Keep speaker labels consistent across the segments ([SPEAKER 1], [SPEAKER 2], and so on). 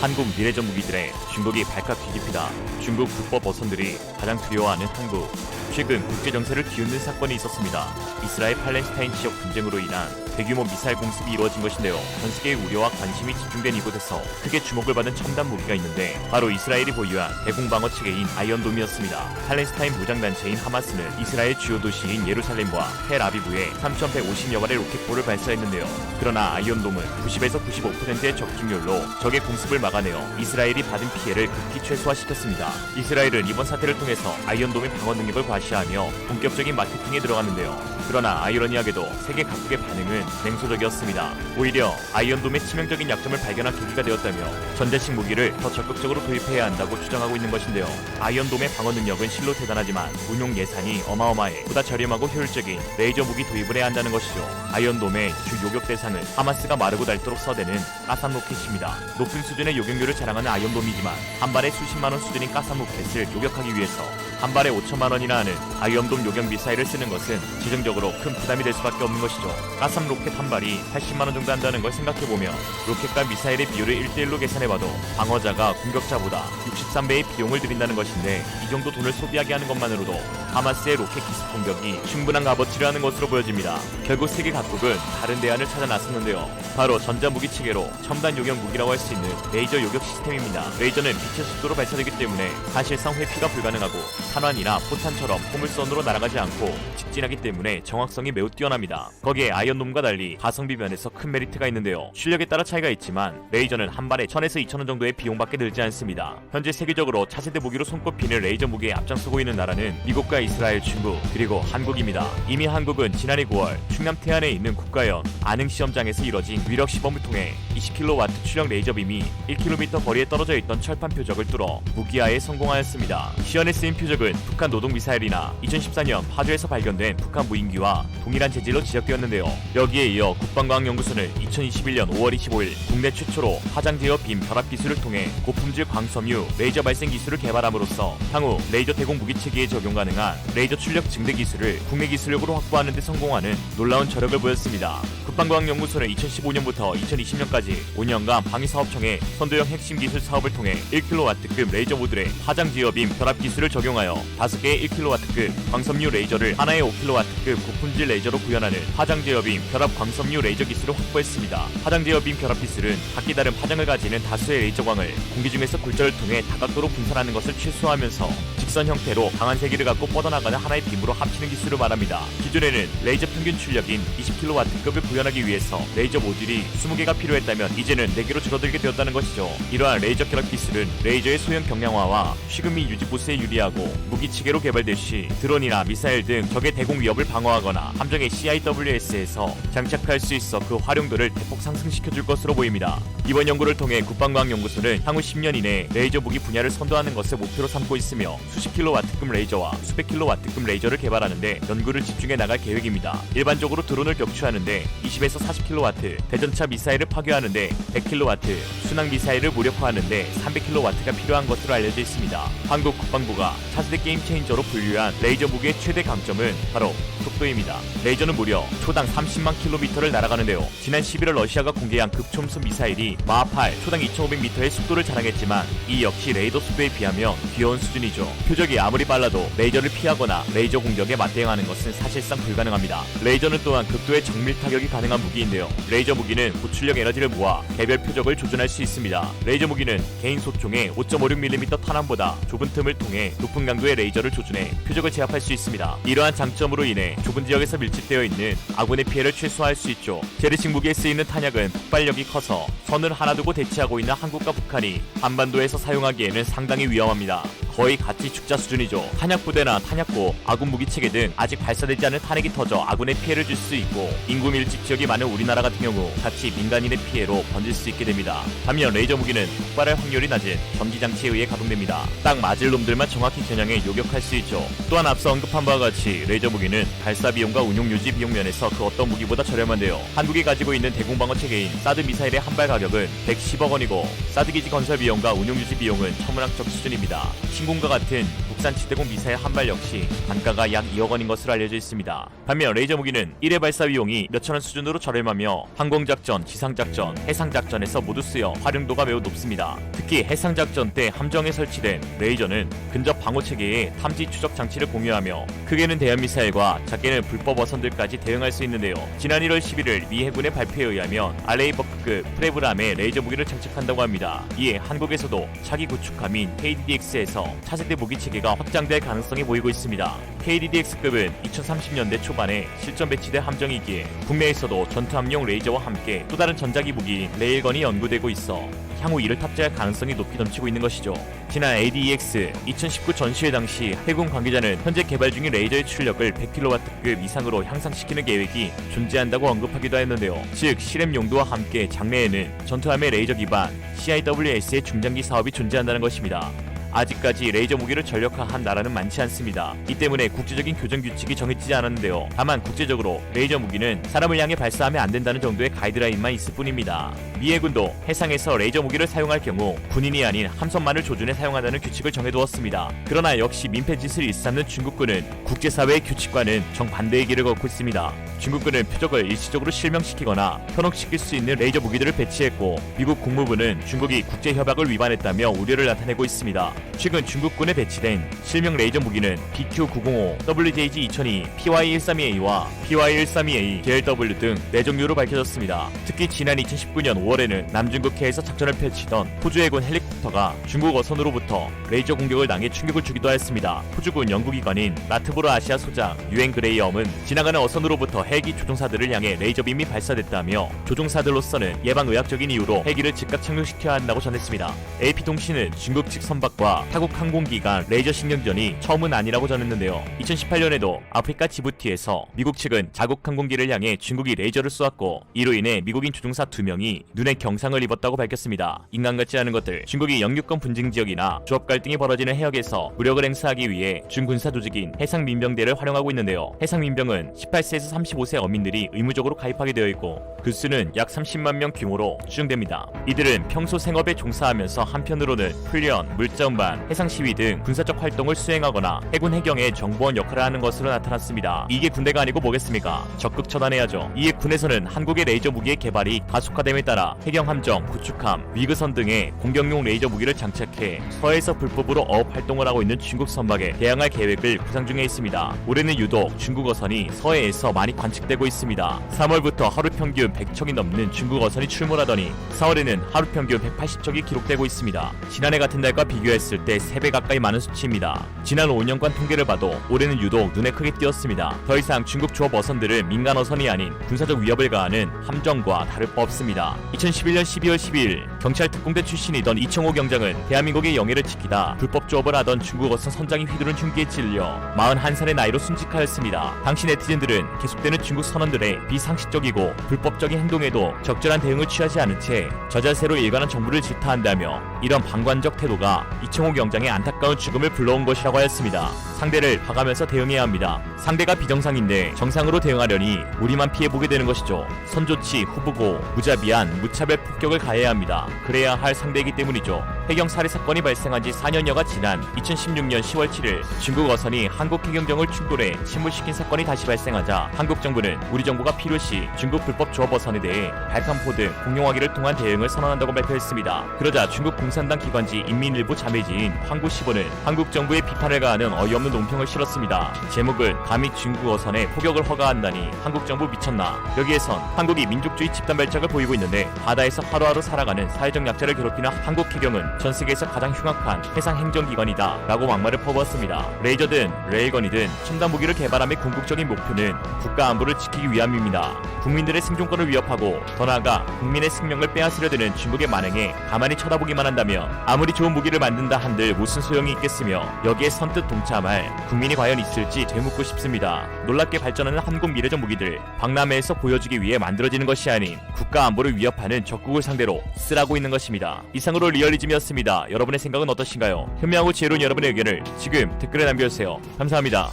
[SPEAKER 1] 한국 미래전 무기들의 중국이 발칵 뒤집히다. 중국 불법 어선들이 가장 두려워하는 한국. 최근 국제정세를 뒤흔든 사건이 있었습니다. 이스라엘 팔레스타인 지역 분쟁으로 인한 대규모 미사일 공습이 이루어진 것인데요. 전 세계의 우려와 관심이 집중된 이곳에서 크게 주목을 받은 첨단 무기가 있는데 바로 이스라엘이 보유한 대공방어 체계인 아이언돔이었습니다. 팔레스타인 무장단체인 하마스는 이스라엘 주요 도시인 예루살렘과 텔아비브에 3,150여 발의 로켓포를 발사했는데요. 그러나 아이언돔은 90에서 95%의 적중률로 적의 공습을 막아내어 이스라엘이 받은 피해를 극히 최소화시켰습니다. 이스라엘은 이번 사태를 통해서 아이언돔의 방어 능력을 과시하며 본격적인 마케팅에 들어갔는데요. 그러나 아이러니하게도 세계 각국의 반응은 냉소적이었습니다. 오히려 아이언돔의 치명적인 약점을 발견한 계기가 되었다며 전자식 무기를 더 적극적으로 도입해야 한다고 주장하고 있는 것인데요. 아이언돔의 방어 능력은 실로 대단하지만 운용 예산이 어마어마해 보다 저렴하고 효율적인 레이저 무기 도입을 해야 한다는 것이죠. 아이언돔의 주 요격 대상은 하마스가 마르고 닳도록 써대는 가삼 로켓입니다. 높은 수준의 요격률을 자랑하는 아이언돔이지만 한 발에 수십만원 수준인 가삼 로켓을 요격하기 위해서 한 발에 5천만 원이나 하는 아이언돔 요격 미사일을 쓰는 것은 재정적으로 큰 부담이 될 수밖에 없는 것이죠. 가삼 로켓 한 발이 80만 원 정도 한다는 걸 생각해보면 로켓과 미사일의 비율을 1대1로 계산해봐도 방어자가 공격자보다 63배의 비용을 들인다는 것인데 이 정도 돈을 소비하게 하는 것만으로도 하마스의 로켓 기습 공격이 충분한 값어치를 하는 것으로 보여집니다. 결국 세계 각국은 다른 대안을 찾아 나섰는데요. 바로 전자무기 체계로 첨단 요격 무기라고 할 수 있는 레이저 요격 시스템입니다. 레이저는 빛의 속도로 발사되기 때문에 사실상 회피가 불가능하고 탄환이나 포탄처럼 포물선으로 날아가지 않고 직진하기 때문에 정확성이 매우 뛰어납니다. 거기에 아이언돔과 달리 가성비 면에서 큰 메리트가 있는데요. 출력에 따라 차이가 있지만 레이저는 한 발에 1,000에서 2,000원 정도의 비용밖에 들지 않습니다. 현재 세계적으로 차세대 무기로 손꼽히는 레이저 무기에 앞장서고 있는 나라는 미국과 이스라엘, 중국, 그리고 한국입니다. 이미 한국은 지난해 9월 충남 태안에 있는 국가연 안흥시험장에서 이뤄진 위력 시범을 통해 20kW 출력 레이저 빔이 1km 거리에 떨어져 있던 철판 표적을 뚫어 무기화에 성공하였습니다. 시연에 쓰인 표적은 북한 노동미사일이나 2014년 파주에서 발견된 북한 무인기와 동일한 재질로 지적되었는데요. 여기에 이어 국방과학연구소는 2021년 5월 25일 국내 최초로 화장제어 빔 결합 기술을 통해 고품질 광섬유 레이저 발생 기술을 개발함으로써 향후 레이저 대공 무기 체계에 적용 가능한 레이저 출력 증대 기술을 국내 기술력으로 확보하는 데 성공하는 놀라운 저력을 보였습니다. 국방과학연구소는 2015년부터 2020년까지 5년간 방위사업청의 선도형 핵심 기술 사업을 통해 1kW급 레이저 모듈에 화장지어빔 결합 기술을 적용하여 5개의 1kW급 광섬유 레이저를 하나의 5kW급 고품질 레이저로 구현하는 화장제어빔 결합 광섬유 레이저 기술을 확보했습니다. 화장제어빔 결합 기술은 각기 다른 파장을 가지는 다수의 레이저광을 공기 중에서 굴절을 통해 다각도로 분산하는 것을 최소화하면서 직선 형태로 강한 세기를 갖고 뻗어나가는 하나의 빔으로 합치는 기술을 말합니다. 기존에는 레이저 평균 출력인 20kW급을 구현하기 위해서 레이저 모듈이 20개가 필요했다면 이제는 4개로 줄어들게 되었다는 것이죠. 이러한 레이저 결합 기술은 레이저의 소형 경량화와 취급 및 유지 보수에 유리하고 무기 체계로 개발될 시 드론이나 미사일 등 적의 대공 위협을 방어하거나 함정의 CIWS에서 장착할 수 있어 그 활용도를 대폭 상승시켜줄 것으로 보입니다. 이번 연구를 통해 국방과학연구소는 향후 10년 이내 레이저 무기 분야를 선도하는 것을 목표로 삼고 있으며 수십 킬로와트급 레이저와 수백 킬로와트급 레이저를 개발하는데 연구를 집중해 나갈 계획입니다. 일반적으로 드론을 격추하는데 20에서 40kW, 대전차 미사일을 파괴하는데 100kW, 순항 미사일을 무력화하는데 300kW가 필요한 것으로 알려져 있습니다. 한국 국방부가 차세대 게임 체인저로 분류한 레이저 무기의 최대 강점은 바로 속도입니다. 레이저는 무려 초당 30만 킬로미터를 날아가는데요. 지난 11월 러시아가 공개한 극초음속 미사일이 마하 8, 초당 2,500m의 속도를 자랑했지만 이 역시 레이더 속도에 비하면 귀여운 수준이죠. 표적이 아무리 빨라도 레이저를 피하거나 레이저 공격에 맞대응하는 것은 사실상 불가능합니다. 레이저는 또한 극도의 정밀 타격이 가능한 무기인데요. 레이저 무기는 고출력 에너지를 모아 개별 표적을 조준할 수 있습니다. 레이저 무기는 개인 소총의 5.56mm 탄환보다 좁은 틈을 통해 높은 강도의 레이저를 조준해 표적을 제압할 수 있습니다. 이러한 장점으로 인해 좁은 지역에서 밀집되어 있는 아군의 피해를 최소화할 수 있죠. 재래식 무기에 쓰이는 탄약은 폭발력이 커서 선을 하나 두고 대치하고 있는 한국과 북한이 한반도에서 사용하기에는 상당히 위험합니다. 거의 같이 죽자 수준이죠. 탄약부대나 탄약고, 아군 무기체계 등 아직 발사되지 않은 탄핵이 터져 아군의 피해를 줄 수 있고 인구 밀집 지역이 많은 우리나라 같은 경우 같이 민간인의 피해로 번질 수 있게 됩니다. 반면 레이저 무기는 폭발할 확률이 낮은 전기장치에 의해 가동됩니다. 딱 맞을 놈들만 정확히 겨냥해 요격할 수 있죠. 또한 앞서 언급한 바와 같이 레이저 무기는 발사 비용과 운용 유지 비용 면에서 그 어떤 무기보다 저렴한데요. 한국이 가지고 있는 대공방어 체계인 사드 미사일의 한 발 가격은 110억 원이고 사드 기지 건설 비용과 운용 유지 비용은 천문학적 수준입니다. 항공과 같은 국산 지대공 미사일 한 발 역시 단가가 약 2억 원인 것으로 알려져 있습니다. 반면 레이저 무기는 1회 발사 비용이 몇천 원 수준으로 저렴하며 항공작전, 지상작전, 해상작전에서 모두 쓰여 활용도가 매우 높습니다. 특히 해상작전 때 함정에 설치된 레이저는 근접 방호체계에 탐지 추적 장치를 공유하며 크게는 대한미사일과 작게는 불법 어선들까지 대응할 수 있는데요. 지난 1월 11일 미 해군의 발표에 의하면 알레이버크급 프레브람에 레이저 무기를 장착한다고 합니다. 이에 한국에서도 차기 구축함인 KDDX에서 차세대 무기 체계가 확장될 가능성이 보이고 있습니다. KDDX급은 2030년대 초반에 실전 배치될 함정이기에 국내에서도 전투함용 레이저와 함께 또 다른 전자기 무기 레일건이 연구되고 있어 향후 이를 탑재할 가능성이 높이 넘치고 있는 것이죠. 지난 ADEX 2019 전시회 당시 해군 관계자는 현재 개발 중인 레이저의 출력을 100kW급 이상으로 향상시키는 계획이 존재한다고 언급하기도 했는데요. 즉 실험 용도와 함께 장래에는 전투함의 레이저 기반 CIWS의 중장기 사업이 존재한다는 것입니다. 아직까지 레이저 무기를 전력화한 나라는 많지 않습니다. 이 때문에 국제적인 교전 규칙이 정해지지 않았는데요. 다만 국제적으로 레이저 무기는 사람을 향해 발사하면 안 된다는 정도의 가이드라인만 있을 뿐입니다. 미 해군도 해상에서 레이저 무기를 사용할 경우 군인이 아닌 함선만을 조준해 사용한다는 규칙을 정해두었습니다. 그러나 역시 민폐짓을 일삼는 중국군은 국제사회의 규칙과는 정반대의 길을 걷고 있습니다. 중국군은 표적을 일시적으로 실명시키거나 현혹시킬 수 있는 레이저 무기들을 배치했고 미국 국무부는 중국이 국제협약을 위반했다며 우려를 나타내고 있습니다. 최근 중국군에 배치된 실명 레이저 무기는 BQ-905, WJG-2002, PY-132A와 PY-132A, JLW 등 4종류로 밝혀졌습니다. 특히 지난 2019년 5월에는 남중국해에서 작전을 펼치던 호주 해군 헬리콥터가 중국 어선으로부터 레이저 공격을 당해 충격을 주기도 하였습니다. 호주군 연구기관인 라트보르 아시아 소장 유엔 그레이엄은 지나가는 어선으로부터 헬기 조종사들을 향해 레이저빔이 발사됐다며 조종사들로서는 예방의학적인 이유로 헬기를 즉각 착륙시켜야 한다고 전했습니다. AP통신은 중국 측 선박과 타국 항공기간 레이저 신경전이 처음은 아니라고 전했는데요. 2018년에도 아프리카 지부티에서 미국 측은 자국 항공기를 향해 중국이 레이저를 쏘았고 이로 인해 미국인 조종사 2명이 눈에 경상을 입었다고 밝혔습니다. 인간 같지 않은 것들. 중국이 영유권 분쟁 지역이나 조업 갈등이 벌어지는 해역에서 무력을 행사하기 위해 준군사 조직인 해상민병대를 활용하고 있는데요. 해상민병은 18세에서 35세 어민들이 의무적으로 가입하게 되어 있고 그 수는 약 30만 명 규모로 추정됩니다. 이들은 평소 생업에 종사하면서 한편으로는 훈련, 물자운반, 해상시위 등 군사적 활동을 수행하거나 해군 해경의 정보원 역할을 하는 것으로 나타났습니다. 이게 군대가 아니고 뭐겠습니까? 적극 처단해야죠. 이에 군에서는 한국의 레이저 무기의 개발이 가속화됨에 따라 해경함정, 구축함, 위그선 등의 공격용 레이저 무기를 장착해 서해에서 불법으로 어업 활동을 하고 있는 중국 선박에 대항할 계획을 구상 중에 있습니다. 올해는 유독 중국 어선이 서해에서 많이 관측되고 있습니다. 3월부터 하루 평균 100척이 넘는 중국 어선이 출몰하더니 4월에는 하루 평균 180척이 기록되고 있습니다. 지난해 같은 달과 비교했을 때 3배 가까이 많은 수치입니다. 지난 5년간 통계를 봐도 올해는 유독 눈에 크게 띄었습니다. 더 이상 중국 조업 어선들은 민간 어선이 아닌 군사적 위협을 가하는 함정과 다를 바 없습니다. 2011년 12월 12일 경찰 특공대 출신이던 이청호 경장은 대한민국의 영예를 지키다 불법 조업을 하던 중국 어선 선장이 휘두른 흉기에 찔려 41살의 나이로 순직하였습니다. 당시 네티즌들은 계속되는 중국 선원들의 비상식적이고 불법적인 행동에도 적절한 대응을 취하지 않은 채 저자세로 일관한 정부를 질타한다며 이런 방관적 태도가 이청호 경장의 안타까운 죽음을 불러온 것이라고 하였습니다. 상대를 봐가면서 대응해야 합니다. 상대가 비정상인데 정상으로 대응하려니 우리만 피해보게 되는 것이죠. 선조치, 후보고, 무자비한, 무차별 폭격을 가해야 합니다. 그래야 할 상대이기 때문이죠. 해경 살해 사건이 발생한 지 4년여가 지난 2016년 10월 7일 중국 어선이 한국 해경정을 충돌해 침몰시킨 사건이 다시 발생하자 한국 정부는 우리 정부가 필요시 중국 불법 조업 어선에 대해 발판포 등 공용화기를 통한 대응을 선언한다고 발표했습니다. 그러자 중국 공산당 기관지 인민일보 자매지인 황구시보는 한국 정부의 비판을 가하는 어이없는 논평을 실었습니다. 제목은 감히 중국 어선에 포격을 허가한다니 한국 정부 미쳤나. 여기에선 한국이 민족주의 집단 발작을 보이고 있는데 바다에서 하루하루 살아가는 사회적 약자를 괴롭히는 한국 해경은 전 세계에서 가장 흉악한 해상 행정기관이다 라고 막말을 퍼부었습니다. 레이저든 레일건이든 첨단 무기를 개발함의 궁극적인 목표는 국가 안보를 지키기 위함입니다. 국민들의 생존권을 위협하고 더 나아가 국민의 생명을 빼앗으려 드는 중국의 만행에 가만히 쳐다보기만 한다면 아무리 좋은 무기를 만든다 한들 무슨 소용이 있겠으며 여기에 선뜻 동참할 국민이 과연 있을지 되묻고 싶습니다. 놀랍게 발전하는 한국 미래적 무기들 박람회에서 보여주기 위해 만들어지는 것이 아닌 국가 안보를 위협하는 적국을 상대로 쓰라고 있는 것입니다. 이상으로 리얼리즘이었습니다. 여러분의 생각은 어떠신가요? 현명하고 지혜로운 여러분의 의견을 지금 댓글에 남겨주세요. 감사합니다.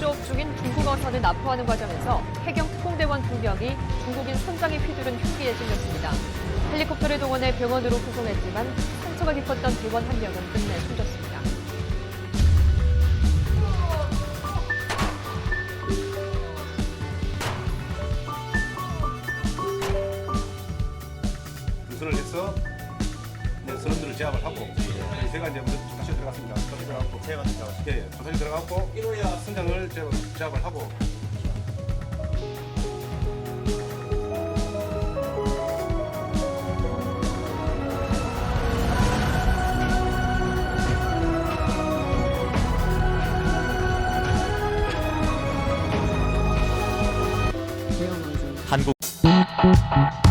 [SPEAKER 2] 수업 중인 중국어선을 납포하는 과정에서 해경 특공대원 2명이 중국인 선장에 휘두른 흉기에 찔렸습니다. 헬리콥터를 동원해 병원으로 후송했지만 상처가 깊었던 대원 1명은 끝내 숨졌습니다.
[SPEAKER 3] 유선을 해서 선원들을 제압을 하고 제가 이제 먼저 조사실 들어갔습니다. 조사실 들어갔고 제가 예, 조사실 들어갔고 선장을 제압을 하고
[SPEAKER 1] 한국